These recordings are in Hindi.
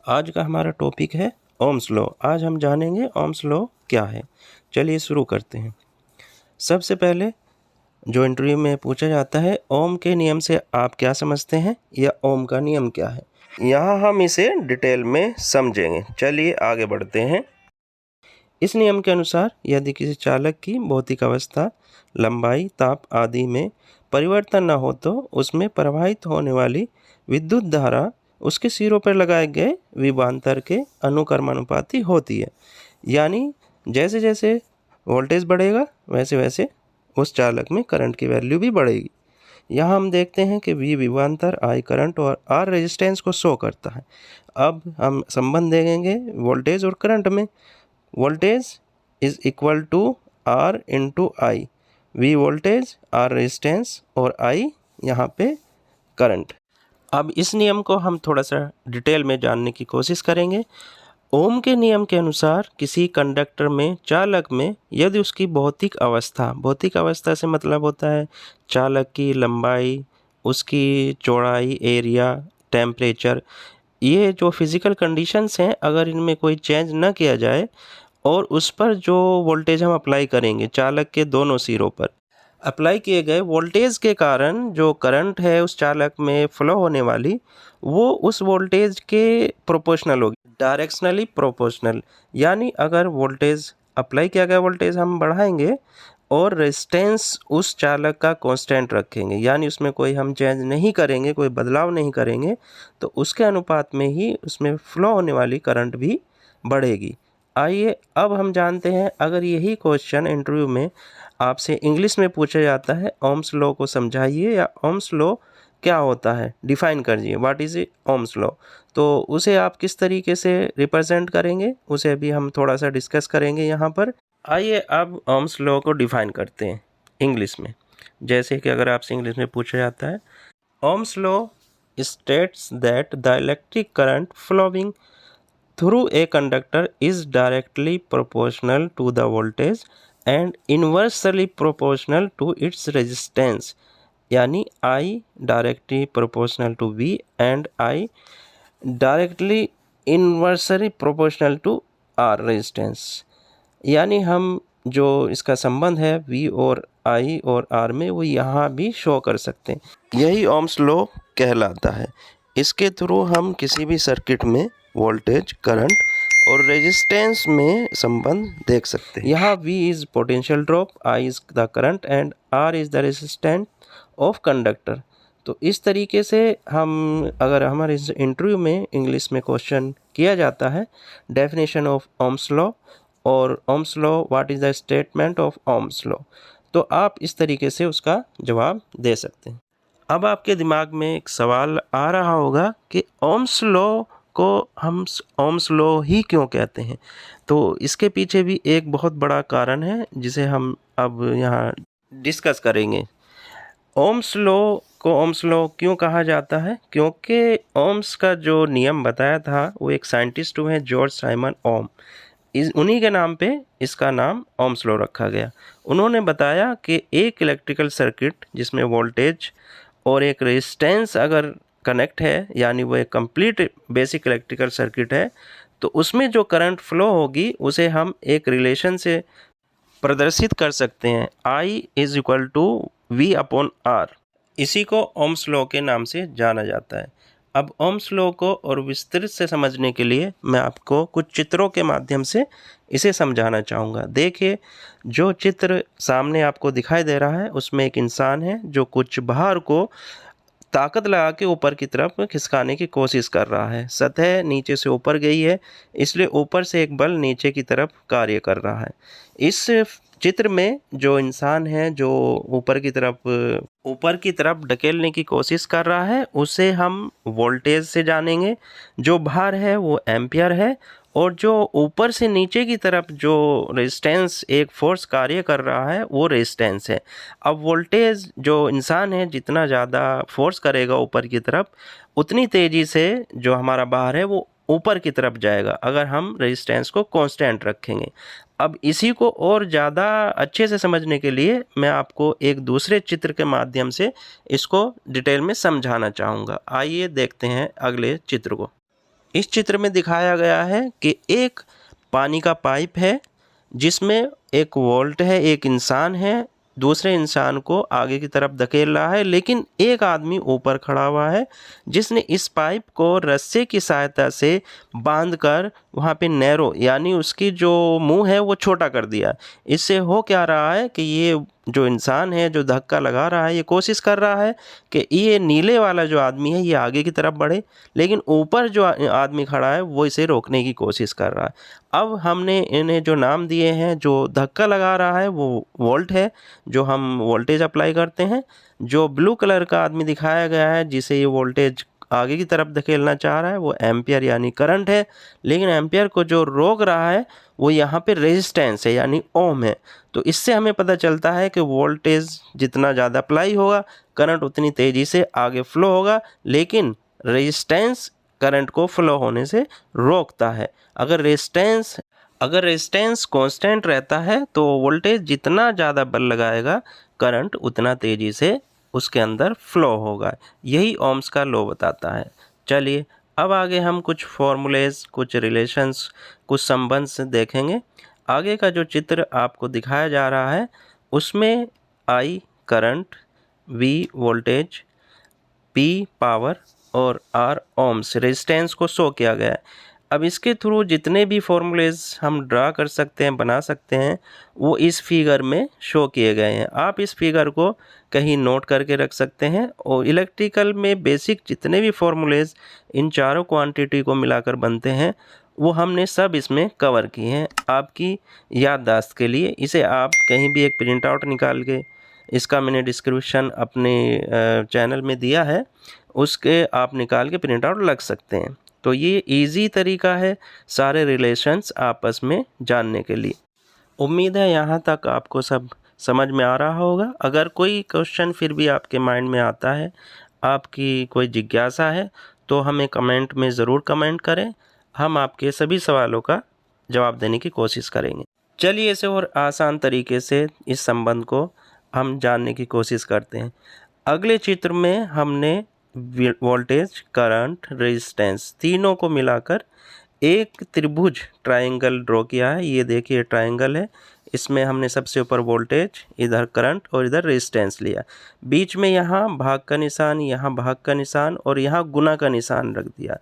आज का हमारा टॉपिक है ओम्स लॉ। आज हम जानेंगे ओम्स लॉ क्या है। चलिए शुरू करते हैं। सबसे पहले जो इंटरव्यू में पूछा जाता है, ओम के नियम से आप क्या समझते हैं या ओम का नियम क्या है। यहाँ हम इसे डिटेल में समझेंगे। चलिए आगे बढ़ते हैं। इस नियम के अनुसार यदि किसी चालक की भौतिक अवस्था, लंबाई, ताप आदि में परिवर्तन न हो तो उसमें प्रवाहित होने वाली विद्युत धारा उसके सिरों पर लगाए गए विभवांतर के अनुक्रमानुपाती होती है। यानी जैसे जैसे वोल्टेज बढ़ेगा वैसे वैसे उस चालक में करंट की वैल्यू भी बढ़ेगी। यहाँ हम देखते हैं कि V विभवांतर, I करंट और R रेजिस्टेंस को शो करता है। अब हम संबंध देखेंगे वोल्टेज और करंट में। Voltage is equal to R into I. V voltage, R resistance और I यहाँ पे करंट। अब इस नियम को हम थोड़ा सा डिटेल में जानने की कोशिश करेंगे। ओम के नियम के अनुसार किसी कंडक्टर में, चालक में, यदि उसकी भौतिक अवस्था से मतलब होता है चालक की लंबाई, उसकी चौड़ाई, एरिया, टेम्परेचर, ये जो फिज़िकल कंडीशंस हैं, अगर इनमें कोई चेंज न किया जाए और उस पर जो वोल्टेज हम अप्लाई करेंगे चालक के दोनों सिरों पर, अप्लाई किए गए वोल्टेज के कारण जो करंट है उस चालक में फ्लो होने वाली, वो उस वोल्टेज के प्रोपोर्शनल होगी, डायरेक्शनली प्रोपोर्शनल। यानी अगर वोल्टेज अप्लाई किया गया वोल्टेज हम बढ़ाएंगे और रेजिस्टेंस उस चालक का कांस्टेंट रखेंगे, यानी उसमें कोई हम चेंज नहीं करेंगे, कोई बदलाव नहीं करेंगे, तो उसके अनुपात में ही उसमें फ्लो होने वाली करंट भी बढ़ेगी। आइए अब हम जानते हैं, अगर यही क्वेश्चन इंटरव्यू में आपसे इंग्लिश में पूछा जाता है, ओम्स लॉ को समझाइए या ओम्स लॉ क्या होता है, डिफाइन करिए, व्हाट इज़ ओम्स लॉ, तो उसे आप किस तरीके से रिप्रेजेंट करेंगे, उसे भी हम थोड़ा सा डिस्कस करेंगे यहाँ पर। आइए अब ओम्स लॉ को डिफाइन करते हैं इंग्लिश में। जैसे कि अगर आपसे इंग्लिश में पूछा जाता है, Ohm's law states that the electric current flowing through a conductor is directly proportional to the voltage and inversely proportional to its resistance। यानी I directly proportional to V and I directly inversely proportional to R resistance। यानी हम जो इसका संबंध है V और I और R में, वो यहाँ भी शो कर सकते हैं। यही ओम्स लॉ कहलाता है। इसके थ्रू हम किसी भी सर्किट में वोल्टेज, करंट और रेजिस्टेंस में संबंध देख सकते हैं। यहाँ V is potential drop, I is the current and R is the resistance of conductor. तो इस तरीके से हम, अगर हमारे इस इंटरव्यू में इंग्लिश में क्वेश्चन किया जाता है, डेफिनेशन ऑफ ओम्स लॉ और Ohm's law, what is the statement of Ohm's law, तो आप इस तरीके से उसका जवाब दे सकते हैं। अब आपके दिमाग में एक सवाल आ रहा होगा कि ओम्स लॉ को हम ओम्स लॉ ही क्यों कहते हैं। तो इसके पीछे भी एक बहुत बड़ा कारण है जिसे हम अब यहाँ डिस्कस करेंगे। ओम्स लॉ को ओम्स लॉ क्यों कहा जाता है? क्योंकि ओम्स का जो नियम बताया था वो एक साइंटिस्ट हुए हैं, जॉर्ज साइमन ओम, उन्हीं के नाम पे इसका नाम ओम्स लॉ रखा गया। उन्होंने बताया कि एक इलेक्ट्रिकल सर्किट जिसमें वोल्टेज और एक रेजिस्टेंस अगर कनेक्ट है, यानी वो एक कंप्लीट बेसिक इलेक्ट्रिकल सर्किट है, तो उसमें जो करंट फ्लो होगी उसे हम एक रिलेशन से प्रदर्शित कर सकते हैं, I is equal to V upon R। इसी को ओम्स लॉ के नाम से जाना जाता है। अब ओम्स लॉ को और विस्तृत से समझने के लिए मैं आपको कुछ चित्रों के माध्यम से इसे समझाना चाहूँगा। देखिए, जो चित्र सामने आपको दिखाई दे रहा है उसमें एक इंसान है जो कुछ भार को ताकत लगा के ऊपर की तरफ खिसकाने की कोशिश कर रहा है। सतह नीचे से ऊपर गई है, इसलिए ऊपर से एक बल नीचे की तरफ कार्य कर रहा है। इस चित्र में जो इंसान है जो ऊपर की तरफ ढकेलने की कोशिश कर रहा है, उसे हम वोल्टेज से जानेंगे। जो भार है वो एम्पियर है और जो ऊपर से नीचे की तरफ जो रेजिस्टेंस, एक फोर्स कार्य कर रहा है, वो रेजिस्टेंस है। अब वोल्टेज, जो इंसान है जितना ज़्यादा फोर्स करेगा ऊपर की तरफ, उतनी तेज़ी से जो हमारा भार है वो ऊपर की तरफ जाएगा, अगर हम रेजिस्टेंस को कांस्टेंट रखेंगे। अब इसी को और ज़्यादा अच्छे से समझने के लिए मैं आपको एक दूसरे चित्र के माध्यम से इसको डिटेल में समझाना चाहूँगा। आइए देखते हैं अगले चित्र को। इस चित्र में दिखाया गया है कि एक पानी का पाइप है जिसमें एक वोल्ट है, एक इंसान है, दूसरे इंसान को आगे की तरफ धकेल रहा है, लेकिन एक आदमी ऊपर खड़ा हुआ है जिसने इस पाइप को रस्से की सहायता से बांधकर वहाँ पे नैरो यानी उसकी जो मुंह है वो छोटा कर दिया। इससे हो क्या रहा है कि ये जो इंसान है जो धक्का लगा रहा है ये कोशिश कर रहा है कि ये नीले वाला जो आदमी है ये आगे की तरफ बढ़े, लेकिन ऊपर जो आदमी खड़ा है वो इसे रोकने की कोशिश कर रहा है। अब हमने इन्हें जो नाम दिए हैं, जो धक्का लगा रहा है वो वोल्ट है, जो हम वोल्टेज अप्लाई करते हैं। जो ब्लू कलर का आदमी दिखाया गया है जिसे ये वोल्टेज आगे की तरफ धकेलना चाह रहा है वो एम्पियर यानी करंट है, लेकिन एम्पियर को जो रोक रहा है वो यहाँ पे रेजिस्टेंस है यानी ओम है। तो इससे हमें पता चलता है कि वोल्टेज जितना ज़्यादा अप्लाई होगा करंट उतनी तेज़ी से आगे फ्लो होगा, लेकिन रेजिस्टेंस करंट को फ्लो होने से रोकता है। अगर रेजिस्टेंस कांस्टेंट रहता है तो वोल्टेज जितना ज़्यादा बल लगाएगा करंट उतना तेज़ी से उसके अंदर फ्लो होगा। यही ओम्स का लॉ बताता है। चलिए अब आगे हम कुछ फॉर्मूलेज, कुछ रिलेशंस, कुछ संबंध देखेंगे। आगे का जो चित्र आपको दिखाया जा रहा है उसमें I current, V voltage, P power और R ओम्स रेजिस्टेंस को शो किया गया है। अब इसके थ्रू जितने भी फॉर्मूलेज हम ड्रा कर सकते हैं, बना सकते हैं, वो इस फिगर में शो किए गए हैं। आप इस फिगर को कहीं नोट करके रख सकते हैं। और इलेक्ट्रिकल में बेसिक जितने भी फॉर्मूलेज इन चारों क्वांटिटी को मिलाकर बनते हैं वो हमने सब इसमें कवर किए हैं आपकी याददाश्त के लिए। इसे आप कहीं भी एक प्रिंट आउट निकाल के, इसका मैंने डिस्क्रिप्शन अपने चैनल में दिया है, उसके आप निकाल के प्रिंट आउट लग सकते हैं। तो ये इजी तरीका है सारे रिलेशंस आपस में जानने के लिए। उम्मीद है यहाँ तक आपको सब समझ में आ रहा होगा। अगर कोई क्वेश्चन फिर भी आपके माइंड में आता है, आपकी कोई जिज्ञासा है, तो हमें कमेंट में ज़रूर कमेंट करें। हम आपके सभी सवालों का जवाब देने की कोशिश करेंगे। चलिए इसे और आसान तरीके से इस संबंध को हम जानने की कोशिश करते हैं। अगले चित्र में हमने वोल्टेज, करंट, रेजिस्टेंस तीनों को मिलाकर एक त्रिभुज ट्रायंगल ड्रॉ किया है। ये देखिए ट्रायंगल है, इसमें हमने सबसे ऊपर वोल्टेज, इधर करंट और इधर रेजिस्टेंस लिया। बीच में यहाँ भाग का निशान, यहाँ भाग का निशान और यहाँ गुना का निशान रख दिया।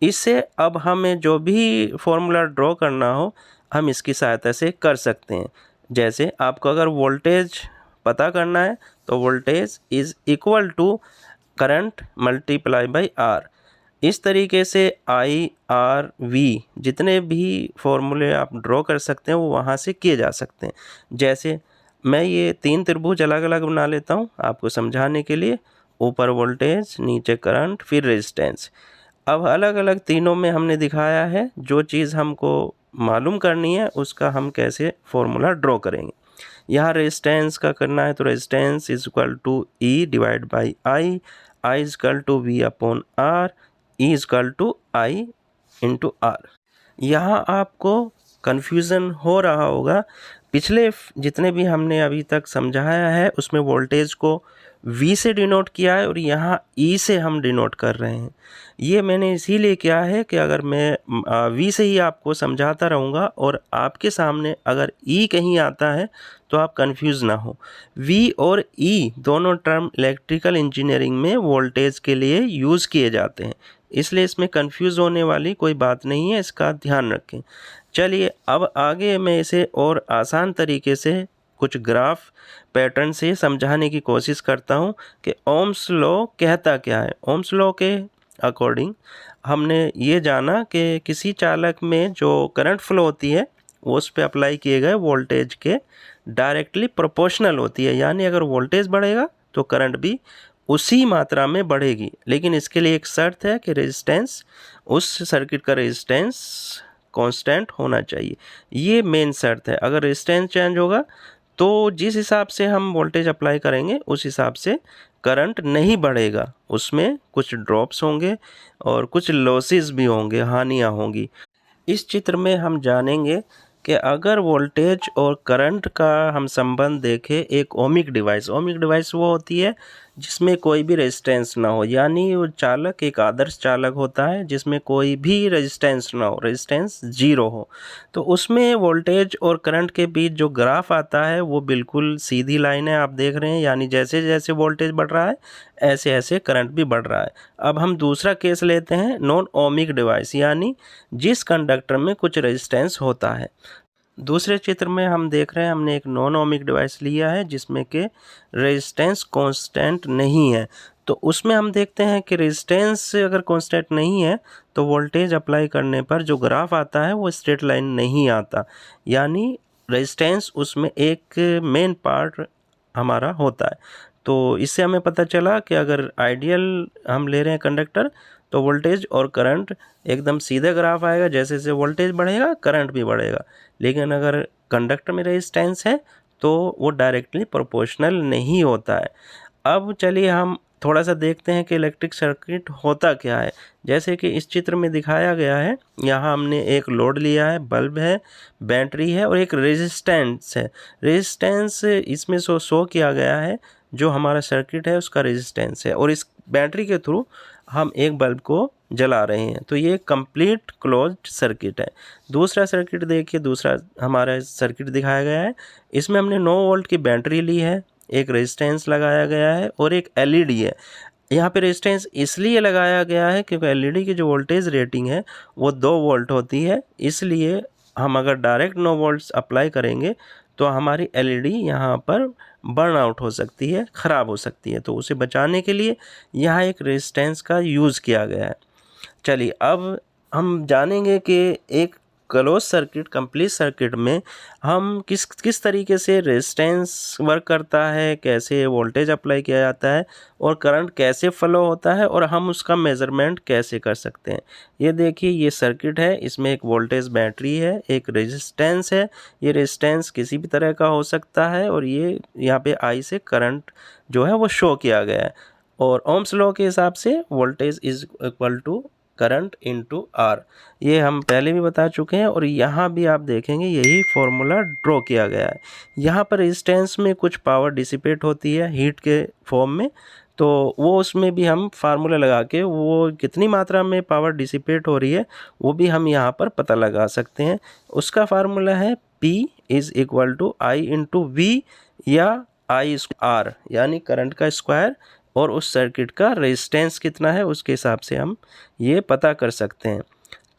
इससे अब हमें जो भी फॉर्मूला ड्रॉ करना हो हम इसकी सहायता से कर सकते हैं। जैसे आपको अगर वोल्टेज पता करना है तो voltage is equal to current multiply by R. इस तरीके से आई, आर, वी जितने भी फॉर्मूले आप ड्रॉ कर सकते हैं वो वहाँ से किए जा सकते हैं। जैसे मैं ये तीन त्रिभुज अलग अलग बना लेता हूँ आपको समझाने के लिए। ऊपर वोल्टेज, नीचे करंट, फिर रेजिस्टेंस। अब अलग अलग तीनों में हमने दिखाया है जो चीज़ हमको मालूम करनी है उसका हम कैसे फॉर्मूला ड्रॉ करेंगे। यहाँ रेजिस्टेंस का करना है तो resistance is equal to E divide by I is equal to V upon R, E is equal to I into R. यहाँ आपको कन्फ्यूज़न हो रहा होगा, पिछले जितने भी हमने अभी तक समझाया है उसमें वोल्टेज को V से डिनोट किया है और यहाँ E से हम डिनोट कर रहे हैं। ये मैंने इसीलिए किया है कि अगर मैं V से ही आपको समझाता रहूँगा और आपके सामने अगर E कहीं आता है तो आप कंफ्यूज ना हो। V और E दोनों टर्म इलेक्ट्रिकल इंजीनियरिंग में वोल्टेज के लिए यूज़ किए जाते हैं, इसलिए इसमें कंफ्यूज होने वाली कोई बात नहीं है, इसका ध्यान रखें। चलिए अब आगे मैं इसे और आसान तरीके से कुछ ग्राफ पैटर्न से समझाने की कोशिश करता हूँ कि ओम्स लॉ कहता क्या है। ओम्स लॉ के अकॉर्डिंग हमने ये जाना कि किसी चालक में जो करंट फ्लो होती है वो उस पर अप्लाई किए गए वोल्टेज के डायरेक्टली प्रोपोर्शनल होती है, यानी अगर वोल्टेज बढ़ेगा तो करंट भी उसी मात्रा में बढ़ेगी। लेकिन इसके लिए एक शर्त है कि रेजिस्टेंस, उस सर्किट का रेजिस्टेंस कांस्टेंट होना चाहिए। ये मेन शर्त है। अगर रेजिस्टेंस चेंज होगा तो जिस हिसाब से हम वोल्टेज अप्लाई करेंगे उस हिसाब से करंट नहीं बढ़ेगा, उसमें कुछ ड्रॉप्स होंगे और कुछ लॉसेस भी होंगे, हानियाँ होंगी। इस चित्र में हम जानेंगे कि अगर वोल्टेज और करंट का हम संबंध देखें एक ओमिक डिवाइस वो होती है जिसमें कोई भी रेजिस्टेंस ना हो, यानी वो चालक एक आदर्श चालक होता है जिसमें कोई भी रेजिस्टेंस ना हो, रेजिस्टेंस जीरो हो। तो उसमें वोल्टेज और करंट के बीच जो ग्राफ आता है वो बिल्कुल सीधी लाइन है, आप देख रहे हैं, यानी जैसे जैसे वोल्टेज बढ़ रहा है ऐसे ऐसे करंट भी बढ़ रहा है। अब हम दूसरा केस लेते हैं, नॉन ओमिक डिवाइस, यानी जिस कंडक्टर में कुछ रेजिस्टेंस होता है। दूसरे चित्र में हम देख रहे हैं, हमने एक नॉन ओमिक डिवाइस लिया है जिसमें कि रेजिस्टेंस कांस्टेंट नहीं है। तो उसमें हम देखते हैं कि रेजिस्टेंस अगर कांस्टेंट नहीं है तो वोल्टेज अप्लाई करने पर जो ग्राफ आता है वो स्ट्रेट लाइन नहीं आता, यानी रेजिस्टेंस उसमें एक मेन पार्ट हमारा होता है। तो इससे हमें पता चला कि अगर आइडियल हम ले रहे हैं कंडक्टर तो वोल्टेज और करंट एकदम सीधे ग्राफ आएगा, जैसे जैसे वोल्टेज बढ़ेगा करंट भी बढ़ेगा। लेकिन अगर कंडक्टर में रेजिस्टेंस है तो वो डायरेक्टली प्रोपोर्शनल नहीं होता है। अब चलिए हम थोड़ा सा देखते हैं कि इलेक्ट्रिक सर्किट होता क्या है। जैसे कि इस चित्र में दिखाया गया है, यहाँ हमने एक लोड लिया है, बल्ब है, बैटरी है और एक रेजिस्टेंस है। रेजिस्टेंस इसमें शो किया गया है, जो हमारा सर्किट है उसका रेजिस्टेंस है, और इस बैटरी के थ्रू हम एक बल्ब को जला रहे हैं। तो ये कंप्लीट क्लोज्ड सर्किट है। दूसरा सर्किट देखिए, दूसरा हमारा सर्किट दिखाया गया है, इसमें हमने 9 वोल्ट की बैटरी ली है, एक रेजिस्टेंस लगाया गया है और एक एलईडी है। यहाँ पे रेजिस्टेंस इसलिए लगाया गया है क्योंकि एलईडी की जो वोल्टेज रेटिंग है वो 2 वोल्ट होती है, इसलिए हम अगर डायरेक्ट 9 वोल्ट्स अप्लाई करेंगे तो हमारी एलईडी यहाँ पर बर्न आउट हो सकती है, ख़राब हो सकती है। तो उसे बचाने के लिए यहाँ एक रेजिस्टेंस का यूज़ किया गया है। चलिए अब हम जानेंगे कि एक क्लोज सर्किट, कंप्लीट सर्किट में हम किस तरीके से रेजिस्टेंस वर्क करता है, कैसे वोल्टेज अप्लाई किया जाता है और करंट कैसे फ्लो होता है और हम उसका मेज़रमेंट कैसे कर सकते हैं। ये देखिए, ये सर्किट है, इसमें एक वोल्टेज बैटरी है, एक रेजिस्टेंस है। ये रेजिस्टेंस किसी भी तरह का हो सकता है और ये यहाँ पे आई से करंट जो है वो शो किया गया है। और ओम्स लॉ के हिसाब से voltage is equal to current into R, ये हम पहले भी बता चुके हैं और यहाँ भी आप देखेंगे यही फॉर्मूला ड्रॉ किया गया है। यहाँ पर रेजिस्टेंस में कुछ पावर डिसिपेट होती है हीट के फॉर्म में, तो वो उसमें भी हम फार्मूला लगा के वो कितनी मात्रा में पावर डिसिपेट हो रही है वो भी हम यहाँ पर पता लगा सकते हैं। उसका फार्मूला है P is equal to I into V या आई आर, यानी करंट का स्क्वायर और उस सर्किट का रेजिस्टेंस कितना है उसके हिसाब से हम ये पता कर सकते हैं।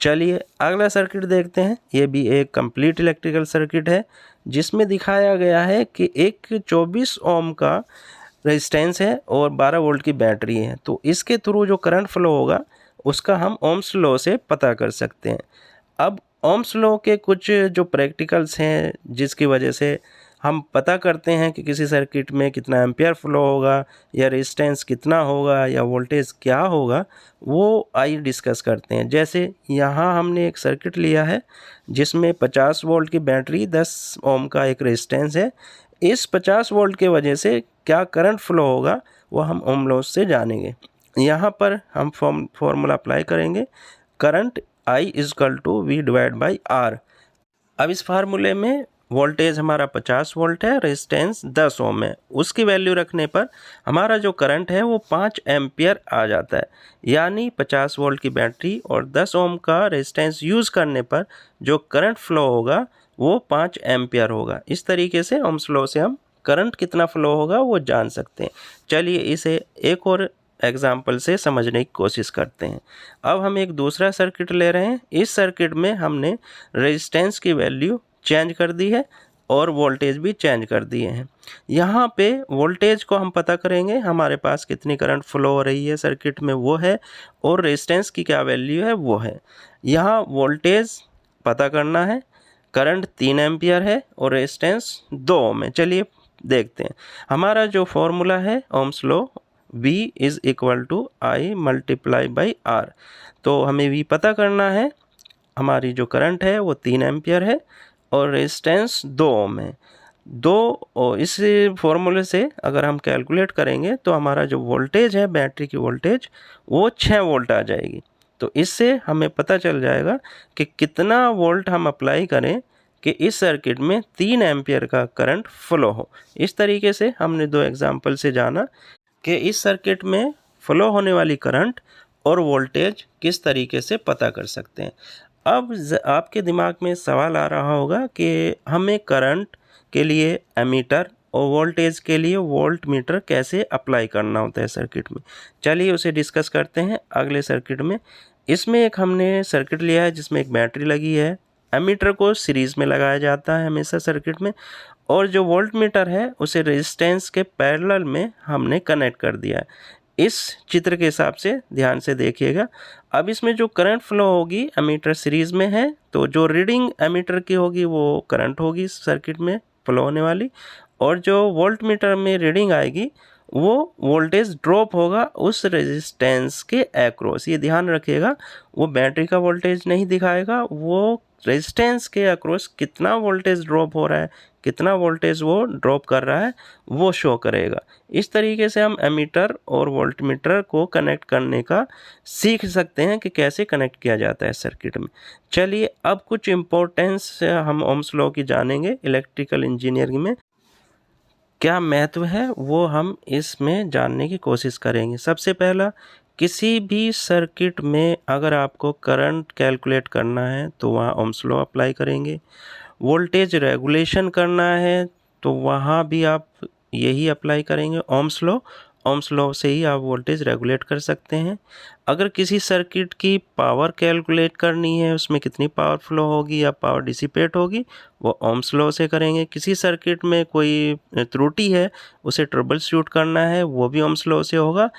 चलिए अगला सर्किट देखते हैं। ये भी एक कंप्लीट इलेक्ट्रिकल सर्किट है जिसमें दिखाया गया है कि एक 24 ओम का रेजिस्टेंस है और 12 वोल्ट की बैटरी है। तो इसके थ्रू जो करंट फ्लो होगा उसका हम ओम्स लॉ से पता कर सकते हैं। अब ओम्स लॉ के कुछ जो प्रैक्टिकल्स हैं जिसकी वजह से हम पता करते हैं कि किसी सर्किट में कितना एम्पियर फ्लो होगा या रेजिस्टेंस कितना होगा या वोल्टेज क्या होगा, वो आइए डिस्कस करते हैं। जैसे यहाँ हमने एक सर्किट लिया है जिसमें 50 वोल्ट की बैटरी, 10 ओम का एक रेजिस्टेंस है। इस 50 वोल्ट के वजह से क्या करंट फ्लो होगा वो हम ओम लॉ से जानेंगे। यहाँ पर हम फॉर्मूला अप्लाई करेंगे, current I is equal to V divide by R। अब इस फार्मूले में वोल्टेज हमारा 50 वोल्ट है, रेजिस्टेंस 10 ओम है, उसकी वैल्यू रखने पर हमारा जो करंट है वो 5 एम्पियर आ जाता है। यानी 50 वोल्ट की बैटरी और 10 ओम का रेजिस्टेंस यूज़ करने पर जो करंट फ्लो होगा वो 5 एम्पियर होगा। इस तरीके से ओम्स लॉ से हम करंट कितना फ्लो होगा वो जान सकते हैं। चलिए इसे एक और एग्जाम्पल से समझने की कोशिश करते हैं। अब हम एक दूसरा सर्किट ले रहे हैं। इस सर्किट में हमने रेजिस्टेंस की वैल्यू चेंज कर दी है और वोल्टेज भी चेंज कर दिए हैं। यहाँ पे वोल्टेज को हम पता करेंगे, हमारे पास कितनी करंट फ्लो हो रही है सर्किट में वो है, और रेजिस्टेंस की क्या वैल्यू है वो है। यहाँ वोल्टेज पता करना है, करंट 3 एम्पियर है और रेजिस्टेंस 2 ओम है। चलिए देखते हैं। हमारा जो फॉर्मूला है Ohm's law, V is equal to I multiply by R। तो हमें V पता करना है, हमारी जो करंट है वो 3 एम्पियर है और रेजिस्टेंस 2 ओम है। इस फॉर्मूले से अगर हम कैलकुलेट करेंगे तो हमारा जो वोल्टेज है, बैटरी की वोल्टेज, वो 6 वोल्ट आ जाएगी। तो इससे हमें पता चल जाएगा कि कितना वोल्ट हम अप्लाई करें कि इस सर्किट में 3 एम्पियर का करंट फ्लो हो। इस तरीके से हमने 2 एग्जाम्पल से जाना कि इस सर्किट में फ्लो होने वाली करंट और वोल्टेज किस तरीके से पता कर सकते हैं। अब आपके दिमाग में सवाल आ रहा होगा कि हमें करंट के लिए एमीटर और वोल्टेज के लिए वोल्ट मीटर कैसे अप्लाई करना होता है सर्किट में। चलिए उसे डिस्कस करते हैं अगले सर्किट में। इसमें एक हमने सर्किट लिया है जिसमें एक बैटरी लगी है। एमीटर को सीरीज में लगाया जाता है हमेशा सर्किट में, और जो वोल्ट मीटर है उसे रेजिस्टेंस के पैरेलल में हमने कनेक्ट कर दिया है। इस चित्र के हिसाब से ध्यान से देखिएगा। अब इसमें जो करंट फ्लो होगी, एमीटर सीरीज में है तो जो रीडिंग एमीटर की होगी वो करंट होगी सर्किट में फ्लो होने वाली, और जो वोल्ट मीटर में रीडिंग आएगी वो वोल्टेज ड्रॉप होगा उस रेजिस्टेंस के अक्रॉस। ये ध्यान रखिएगा, वो बैटरी का वोल्टेज नहीं दिखाएगा, वो रेजिस्टेंस के अक्रॉस कितना वोल्टेज ड्रॉप हो रहा है, कितना वोल्टेज वो ड्रॉप कर रहा है वो शो करेगा। इस तरीके से हम एमीटर और वोल्टमीटर को कनेक्ट करने का सीख सकते हैं कि कैसे कनेक्ट किया जाता है सर्किट में। चलिए अब कुछ इम्पोर्टेंस हम ओम्स लॉ की जानेंगे। इलेक्ट्रिकल इंजीनियरिंग में क्या महत्व है वो हम इसमें जानने की कोशिश करेंगे। सबसे पहला, किसी भी सर्किट में अगर आपको करंट कैलकुलेट करना है तो वहाँ ओम्स लॉ अप्लाई करेंगे। वोल्टेज रेगुलेशन करना है तो वहाँ भी आप यही अप्लाई करेंगे, ओम्स लॉ। ओम्स लॉ से ही आप वोल्टेज रेगुलेट कर सकते हैं। अगर किसी सर्किट की पावर कैलकुलेट करनी है, उसमें कितनी पावर फ्लो होगी या पावर डिसिपेट होगी, वो ओम्स लॉ से करेंगे। किसी सर्किट में कोई त्रुटि है, उसे ट्रबल शूट करना है, वो भी ओम्स लॉ से होगा।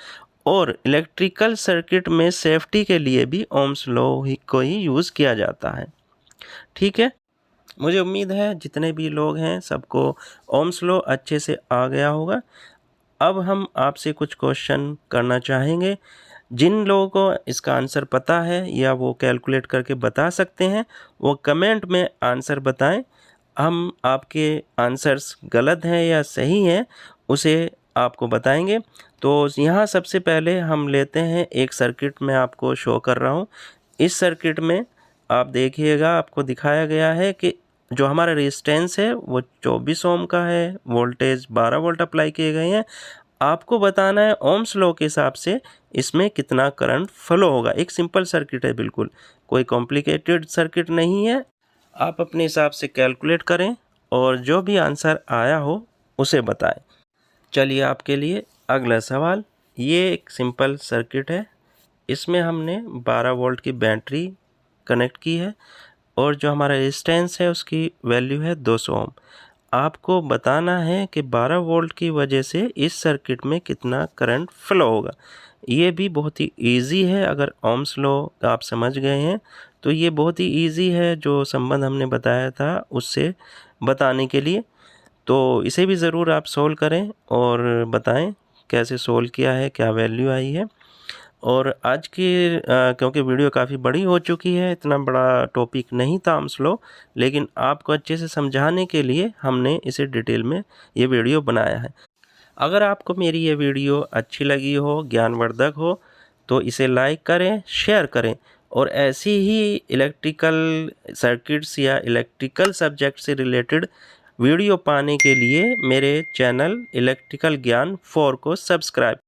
और इलेक्ट्रिकल सर्किट में सेफ्टी के लिए भी ओम्स लॉ को ही यूज़ किया जाता है। ठीक है, मुझे उम्मीद है जितने भी लोग हैं सबको ओम्स लॉ अच्छे से आ गया होगा। अब हम आपसे कुछ क्वेश्चन करना चाहेंगे। जिन लोगों को इसका आंसर पता है या वो कैलकुलेट करके बता सकते हैं, वो कमेंट में आंसर बताएं। हम आपके आंसर्स गलत हैं या सही हैं उसे आपको बताएंगे। तो यहाँ सबसे पहले हम लेते हैं एक सर्किट मैं आपको शो कर रहा हूँ। इस सर्किट में आप देखिएगा, आपको दिखाया गया है कि जो हमारा रेजिस्टेंस है वो 24 ओम का है, वोल्टेज 12 वोल्ट अप्लाई किए गए हैं। आपको बताना है ओम्स लॉ के हिसाब से इसमें कितना करंट फ्लो होगा। एक सिंपल सर्किट है, बिल्कुल कोई कॉम्प्लिकेटेड सर्किट नहीं है। आप अपने हिसाब से कैलकुलेट करें और जो भी आंसर आया हो उसे बताएं। चलिए आपके लिए अगला सवाल। ये एक सिंपल सर्किट है, इसमें हमने 12 वोल्ट की बैटरी कनेक्ट की है और जो हमारा रेजिस्टेंस है उसकी वैल्यू है 200 ओम। आपको बताना है कि 12 वोल्ट की वजह से इस सर्किट में कितना करंट फ्लो होगा। ये भी बहुत ही इजी है। अगर ओम्स लॉ आप समझ गए हैं तो ये बहुत ही इजी है, जो संबंध हमने बताया था उससे बताने के लिए। तो इसे भी ज़रूर आप सोल्व करें और बताएं कैसे सोल्व किया है, क्या वैल्यू आई है। और आज की क्योंकि वीडियो काफ़ी बड़ी हो चुकी है, इतना बड़ा टॉपिक नहीं था ओम्स लॉ, लेकिन आपको अच्छे से समझाने के लिए हमने इसे डिटेल में ये वीडियो बनाया है। अगर आपको मेरी ये वीडियो अच्छी लगी हो, ज्ञानवर्धक हो, तो इसे लाइक करें, शेयर करें, और ऐसी ही इलेक्ट्रिकल सर्किट्स या इलेक्ट्रिकल सब्जेक्ट से रिलेटेड वीडियो पाने के लिए मेरे चैनल इलेक्ट्रिकल ज्ञान 4 को सब्सक्राइब